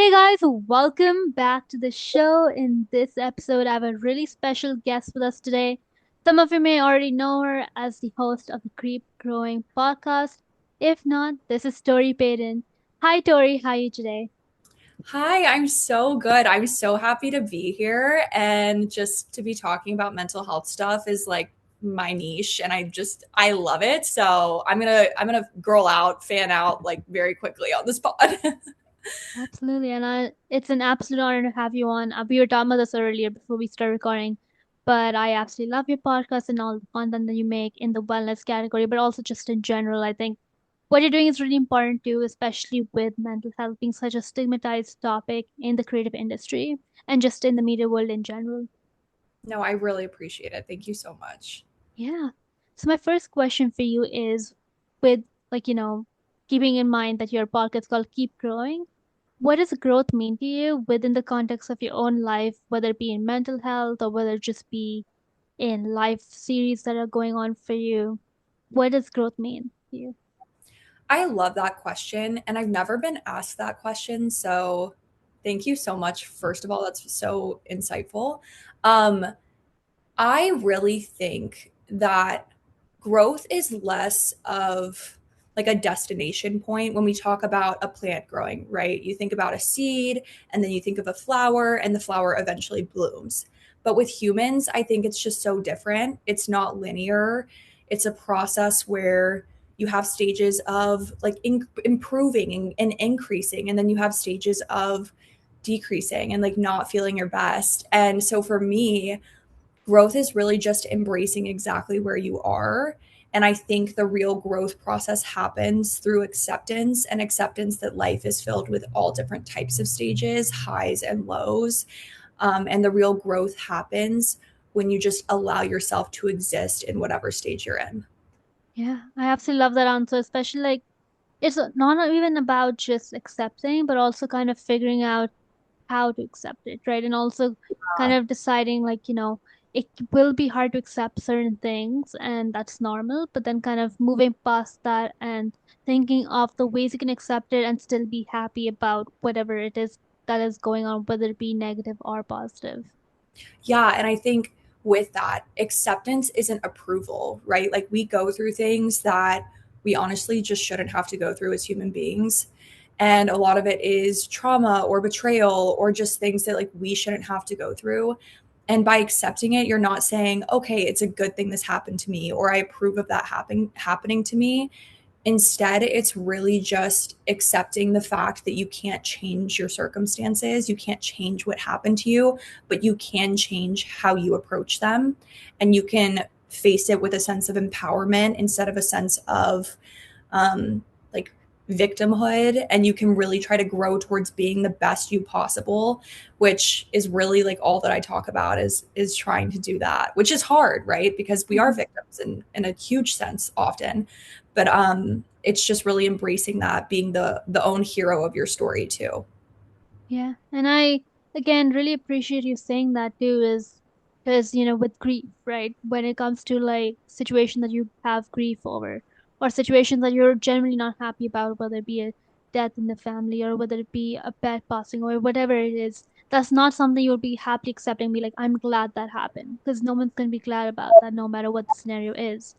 Hey guys, welcome back to the show. In this episode, I have a really special guest with us today. Some of you may already know her as the host of the Creep Growing podcast. If not, this is Tori Peyton. Hi Tori, how are you today? Hi, I'm so good. I'm so happy to be here and just to be talking about mental health stuff is like my niche and I love it. So I'm gonna girl out, fan out like very quickly on this pod. Absolutely, and it's an absolute honor to have you on. We were talking about this earlier before we started recording, but I absolutely love your podcast and all the content that you make in the wellness category, but also just in general. I think what you're doing is really important too, especially with mental health being such a stigmatized topic in the creative industry and just in the media world in general. No, I really appreciate it. Thank you so much. Yeah. So my first question for you is with keeping in mind that your podcast is called Keep Growing, what does growth mean to you within the context of your own life, whether it be in mental health or whether it just be in life series that are going on for you? What does growth mean to you? I love that question and I've never been asked that question, so thank you so much. First of all, that's so insightful. Um I really think that growth is less of like a destination point when we talk about a plant growing, right? You think about a seed and then you think of a flower and the flower eventually blooms. But with humans, I think it's just so different. It's not linear. It's a process where you have stages of like improving and increasing, and then you have stages of decreasing and like not feeling your best. And so for me, growth is really just embracing exactly where you are. And I think the real growth process happens through acceptance and acceptance that life is filled with all different types of stages, highs and lows. And the real growth happens when you just allow yourself to exist in whatever stage you're in. Yeah, I absolutely love that answer, especially like it's not even about just accepting, but also kind of figuring out how to accept it, right? And also kind of deciding it will be hard to accept certain things and that's normal, but then kind of moving past that and thinking of the ways you can accept it and still be happy about whatever it is that is going on, whether it be negative or positive. Yeah. And I think with that, acceptance isn't approval, right? Like we go through things that we honestly just shouldn't have to go through as human beings. And a lot of it is trauma or betrayal or just things that like we shouldn't have to go through. And by accepting it, you're not saying, okay, it's a good thing this happened to me, or I approve of that happening to me. Instead, it's really just accepting the fact that you can't change your circumstances. You can't change what happened to you, but you can change how you approach them. And you can face it with a sense of empowerment instead of a sense of like victimhood. And you can really try to grow towards being the best you possible, which is really like all that I talk about is trying to do that, which is hard, right? Because we are Mhm. victims in a huge sense often, but it's just really embracing that, being the own hero of your story too. Yeah, and I again really appreciate you saying that too, is because with grief, right? When it comes to like situation that you have grief over, or situations that you're generally not happy about, whether it be a death in the family or whether it be a pet passing or whatever it is, that's not something you'll be happily accepting. Be like, I'm glad that happened, because no one's gonna be glad about that, no matter what the scenario is.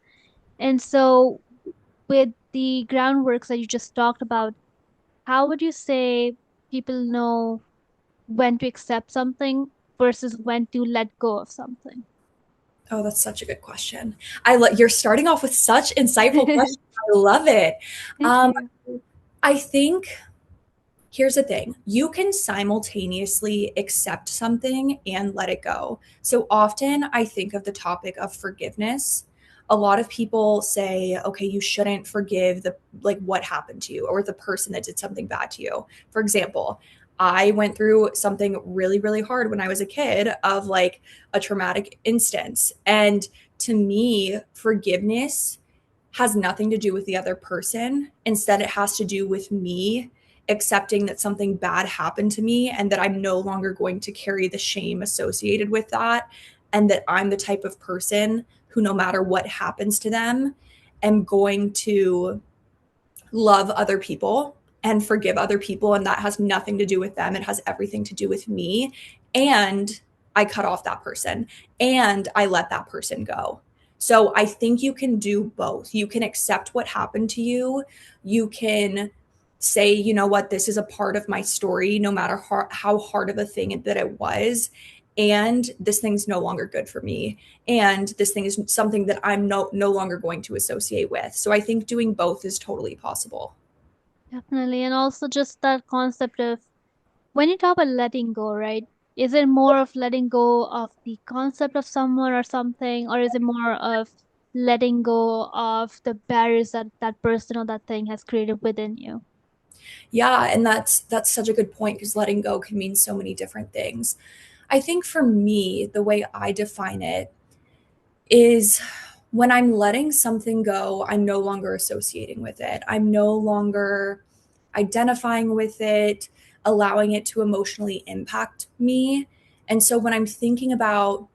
And so, with the groundworks that you just talked about, how would you say people know when to accept something versus when to let go of something? Oh, that's such a good question. You're starting off with such insightful questions. I love it. Thank Um, you. I think here's the thing, you can simultaneously accept something and let it go. So often I think of the topic of forgiveness. A lot of people say, okay, you shouldn't forgive the like what happened to you or the person that did something bad to you. For example, I went through something really, really hard when I was a kid of like a traumatic instance. And to me, forgiveness has nothing to do with the other person. Instead, it has to do with me accepting that something bad happened to me and that I'm no longer going to carry the shame associated with that. And that I'm the type of person who, no matter what happens to them, am going to love other people and forgive other people. And that has nothing to do with them. It has everything to do with me. And I cut off that person and I let that person go. So I think you can do both. You can accept what happened to you. You can say, you know what, this is a part of my story, no matter how hard of a thing that it was. And this thing's no longer good for me. And this thing is something that I'm no longer going to associate with. So I think doing both is totally possible. Definitely. And also just that concept of when you talk about letting go, right? Is it more of letting go of the concept of someone or something, or is it more of letting go of the barriers that that person or that thing has created within you? Yeah, and that's such a good point because letting go can mean so many different things. I think for me, the way I define it is when I'm letting something go, I'm no longer associating with it. I'm no longer identifying with it, allowing it to emotionally impact me. And so when I'm thinking about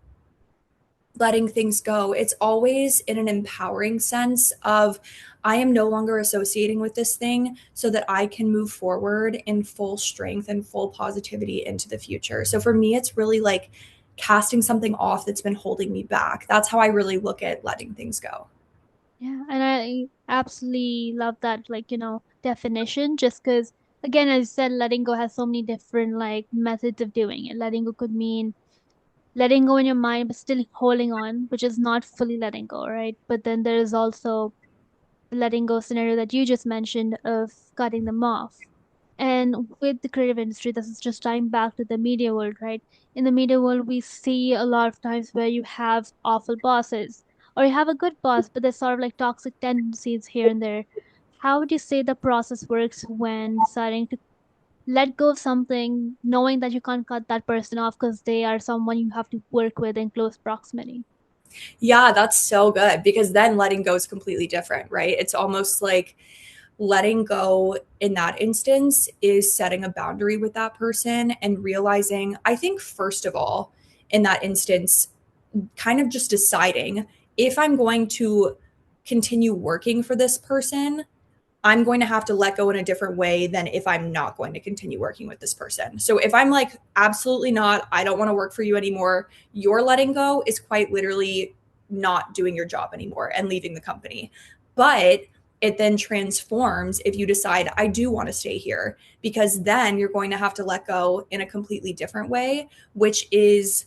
letting things go, it's always in an empowering sense of I am no longer associating with this thing so that I can move forward in full strength and full positivity into the future. So for me, it's really like casting something off that's been holding me back. That's how I really look at letting things go. Yeah, and I absolutely love that, like, definition, just because, again, as you said, letting go has so many different, like, methods of doing it. Letting go could mean letting go in your mind, but still holding on, which is not fully letting go, right? But then there is also letting go scenario that you just mentioned of cutting them off. And with the creative industry, this is just tying back to the media world, right? In the media world, we see a lot of times where you have awful bosses, or you have a good boss, but there's sort of like toxic tendencies here and there. How would you say the process works when deciding to let go of something, knowing that you can't cut that person off because they are someone you have to work with in close proximity? Yeah, that's so good because then letting go is completely different, right? It's almost like letting go in that instance is setting a boundary with that person and realizing, I think, first of all, in that instance, kind of just deciding if I'm going to continue working for this person, I'm going to have to let go in a different way than if I'm not going to continue working with this person. So if I'm like, absolutely not, I don't want to work for you anymore, your letting go is quite literally not doing your job anymore and leaving the company. But it then transforms if you decide, I do want to stay here, because then you're going to have to let go in a completely different way, which is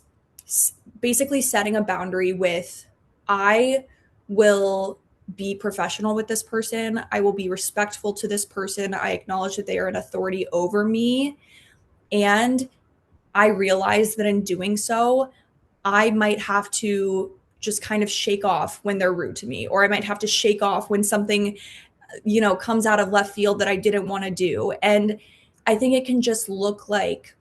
basically setting a boundary with, I will be professional with this person. I will be respectful to this person. I acknowledge that they are an authority over me. And I realize that in doing so, I might have to just kind of shake off when they're rude to me, or I might have to shake off when something, comes out of left field that I didn't want to do. And I think it can just look like,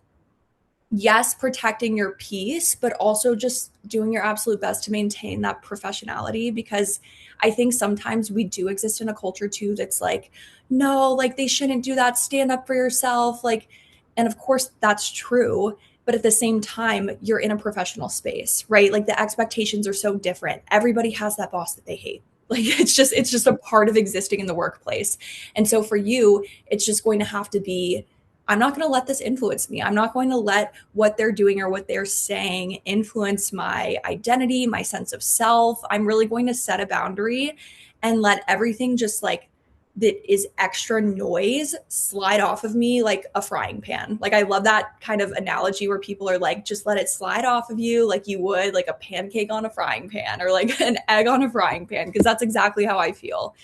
yes, protecting your peace, but also just doing your absolute best to maintain that professionality. Because I think sometimes we do exist in a culture too that's like, no, like they shouldn't do that. Stand up for yourself. Like, and of course that's true. But at the same time, you're in a professional space, right? Like the expectations are so different. Everybody has that boss that they hate. Like it's just a part of existing in the workplace. And so for you, it's just going to have to be, I'm not going to let this influence me. I'm not going to let what they're doing or what they're saying influence my identity, my sense of self. I'm really going to set a boundary and let everything just like that is extra noise slide off of me like a frying pan. Like I love that kind of analogy where people are like, just let it slide off of you like you would like a pancake on a frying pan or like an egg on a frying pan, because that's exactly how I feel.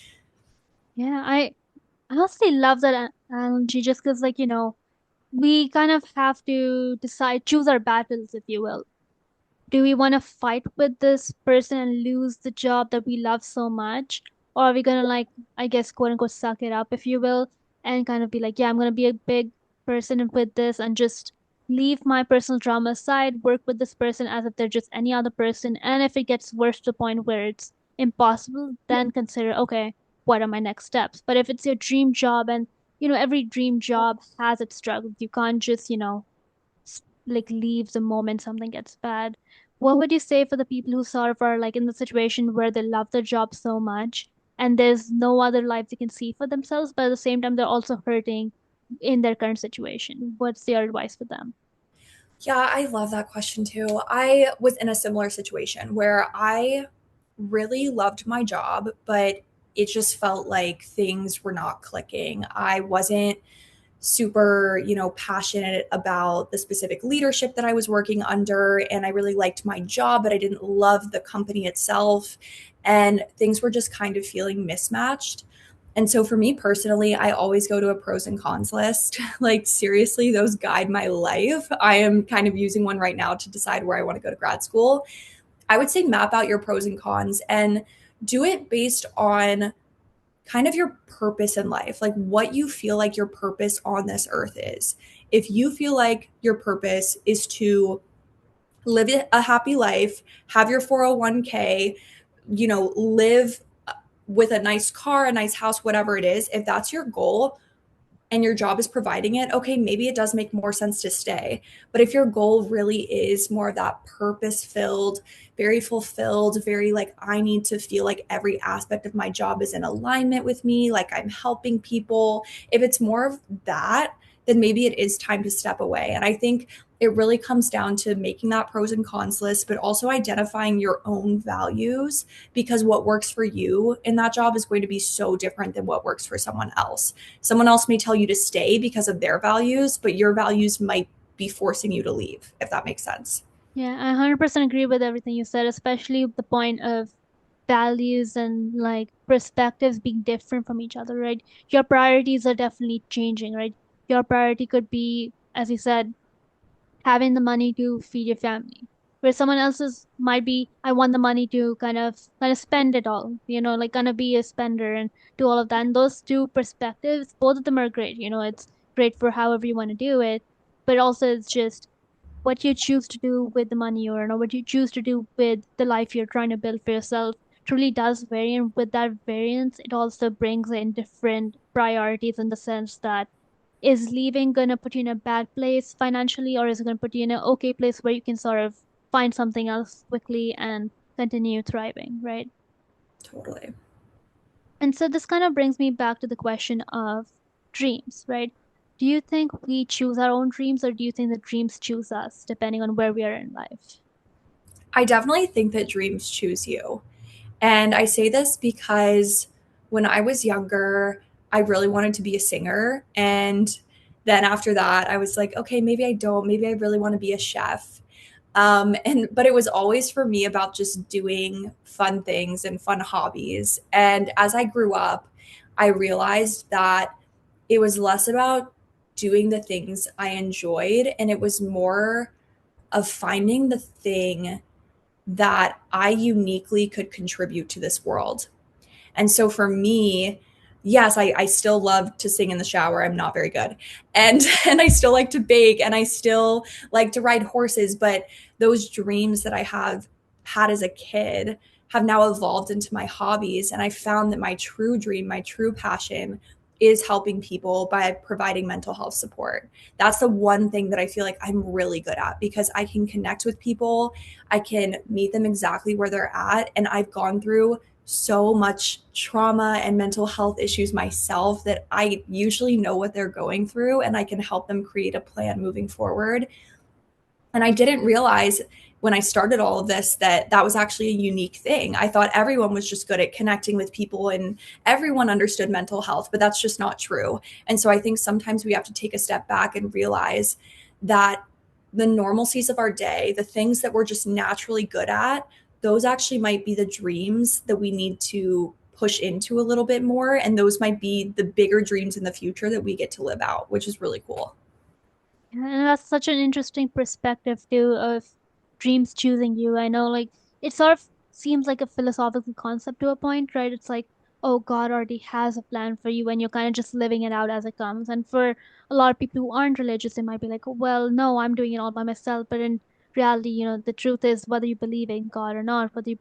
Yeah, I honestly love that analogy just because, like, we kind of have to decide, choose our battles, if you will. Do we want to fight with this person and lose the job that we love so much? Or are we going to, like, I guess, quote unquote, suck it up, if you will, and kind of be like, yeah, I'm going to be a big person with this and just leave my personal drama aside, work with this person as if they're just any other person. And if it gets worse to the point where it's impossible, then consider, okay, what are my next steps? But if it's your dream job and, every dream job has its struggles, you can't just, like leave the moment something gets bad. What would you say for the people who sort of are like in the situation where they love their job so much and there's no other life they can see for themselves, but at the same time they're also hurting in their current situation. What's your advice for them? Yeah, I love that question too. I was in a similar situation where I really loved my job, but it just felt like things were not clicking. I wasn't super, passionate about the specific leadership that I was working under. And I really liked my job, but I didn't love the company itself. And things were just kind of feeling mismatched. And so for me personally, I always go to a pros and cons list. Like, seriously, those guide my life. I am kind of using one right now to decide where I want to go to grad school. I would say map out your pros and cons and do it based on kind of your purpose in life, like what you feel like your purpose on this earth is. If you feel like your purpose is to live a happy life, have your 401k, live with a nice car, a nice house, whatever it is, if that's your goal, and your job is providing it, okay, maybe it does make more sense to stay. But if your goal really is more of that purpose filled, very fulfilled, very like, I need to feel like every aspect of my job is in alignment with me, like I'm helping people, if it's more of that, then maybe it is time to step away. And I think it really comes down to making that pros and cons list, but also identifying your own values, because what works for you in that job is going to be so different than what works for someone else. Someone else may tell you to stay because of their values, but your values might be forcing you to leave, if that makes sense. Yeah, I 100% agree with everything you said, especially the point of values and like perspectives being different from each other, right? Your priorities are definitely changing, right? Your priority could be, as you said, having the money to feed your family, where someone else's might be, I want the money to kind of spend it all, like gonna be a spender and do all of that. And those two perspectives, both of them are great. It's great for however you want to do it, but also it's just what you choose to do with the money you earn, or what you choose to do with the life you're trying to build for yourself, truly does vary. And with that variance, it also brings in different priorities, in the sense that, is leaving gonna put you in a bad place financially, or is it gonna put you in an okay place where you can sort of find something else quickly and continue thriving, right? Totally. And so this kind of brings me back to the question of dreams, right? Do you think we choose our own dreams, or do you think the dreams choose us, depending on where we are in life? I definitely think that dreams choose you. And I say this because when I was younger, I really wanted to be a singer. And then after that, I was like, okay, maybe I don't. Maybe I really want to be a chef. But it was always for me about just doing fun things and fun hobbies. And as I grew up, I realized that it was less about doing the things I enjoyed, and it was more of finding the thing that I uniquely could contribute to this world. And so for me, yes, I still love to sing in the shower. I'm not very good. And and I still like to bake, and I still like to ride horses, but those dreams that I have had as a kid have now evolved into my hobbies, and I found that my true dream, my true passion is helping people by providing mental health support. That's the one thing that I feel like I'm really good at, because I can connect with people, I can meet them exactly where they're at, and I've gone through so much trauma and mental health issues myself that I usually know what they're going through, and I can help them create a plan moving forward. And I didn't realize when I started all of this that that was actually a unique thing. I thought everyone was just good at connecting with people and everyone understood mental health, but that's just not true. And so I think sometimes we have to take a step back and realize that the normalcies of our day, the things that we're just naturally good at, those actually might be the dreams that we need to push into a little bit more. And those might be the bigger dreams in the future that we get to live out, which is really cool. And that's such an interesting perspective too, of dreams choosing you. I know, like, it sort of seems like a philosophical concept to a point, right? It's like, oh, God already has a plan for you, and you're kind of just living it out as it comes. And for a lot of people who aren't religious, they might be like, well, no, I'm doing it all by myself. But in reality, the truth is, whether you believe in God or not, whether you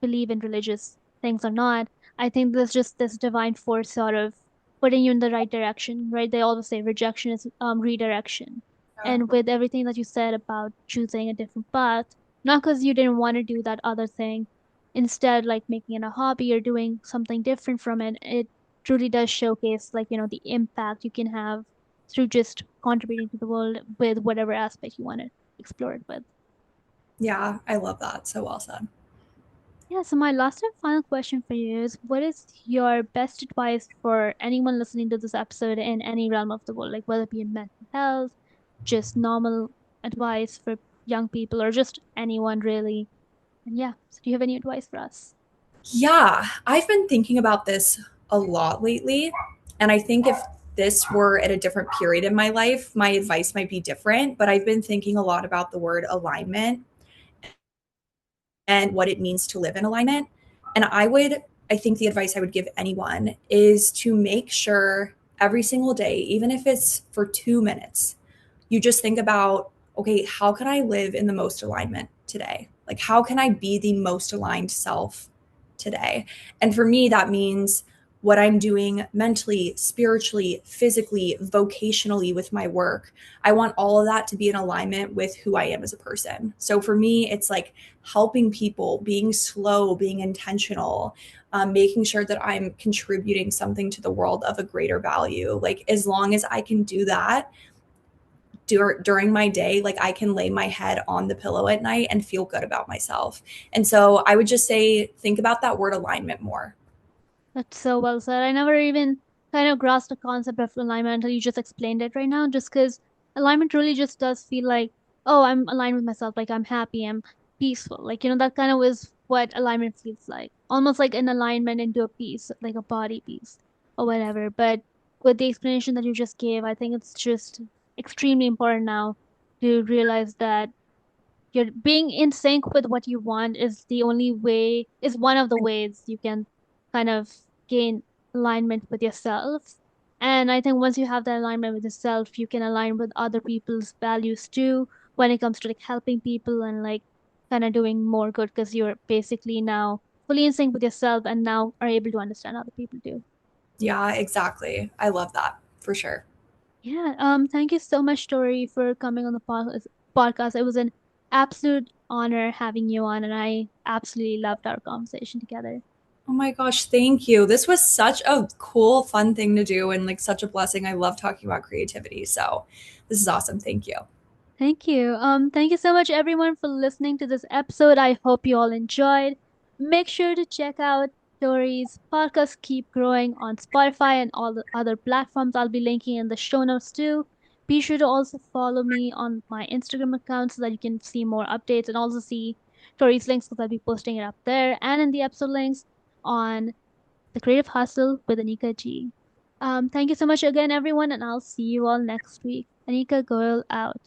believe in religious things or not, I think there's just this divine force sort of putting you in the right direction, right? They always say rejection is redirection. Yeah. And with everything that you said about choosing a different path, not because you didn't want to do that other thing, instead like making it a hobby or doing something different from it, it truly does showcase like, the impact you can have through just contributing to the world with whatever aspect you want to explore it with. Yeah, I love that. So well said. Yeah, so my last and final question for you is what is your best advice for anyone listening to this episode in any realm of the world, like whether it be in mental health, just normal advice for young people, or just anyone really? And yeah, so do you have any advice for us? Yeah, I've been thinking about this a lot lately. And I think if this were at a different period in my life, my advice might be different. But I've been thinking a lot about the word alignment and what it means to live in alignment. And I think the advice I would give anyone is to make sure every single day, even if it's for 2 minutes, you just think about, okay, how can I live in the most alignment today? Like, how can I be the most aligned self today? And for me, that means what I'm doing mentally, spiritually, physically, vocationally with my work. I want all of that to be in alignment with who I am as a person. So for me, it's like helping people, being slow, being intentional, making sure that I'm contributing something to the world of a greater value. Like, as long as I can do that, during my day, like I can lay my head on the pillow at night and feel good about myself. And so I would just say, think about that word alignment more. That's so well said. I never even kind of grasped the concept of alignment until you just explained it right now, just because alignment really just does feel like, oh, I'm aligned with myself, like I'm happy, I'm peaceful. Like, that kind of is what alignment feels like. Almost like an alignment into a piece, like a body piece or whatever. But with the explanation that you just gave, I think it's just extremely important now to realize that you're being in sync with what you want is the only way, is one of the ways you can kind of gain alignment with yourself. And I think once you have that alignment with yourself, you can align with other people's values too when it comes to like helping people and like kind of doing more good because you're basically now fully in sync with yourself and now are able to understand other people too. Yeah, exactly. I love that for sure. Yeah, thank you so much, Tori, for coming on the podcast. It was an absolute honor having you on, and I absolutely loved our conversation together. Oh my gosh, thank you. This was such a cool, fun thing to do and like such a blessing. I love talking about creativity. So this is awesome. Thank you. Thank you. Thank you so much, everyone, for listening to this episode. I hope you all enjoyed. Make sure to check out Tori's podcast, Keep Growing, on Spotify and all the other platforms. I'll be linking in the show notes too. Be sure to also follow me on my Instagram account so that you can see more updates and also see Tori's links because I'll be posting it up there and in the episode links on The Creative Hustle with Anika G. Thank you so much again, everyone, and I'll see you all next week. Anika Goyal out.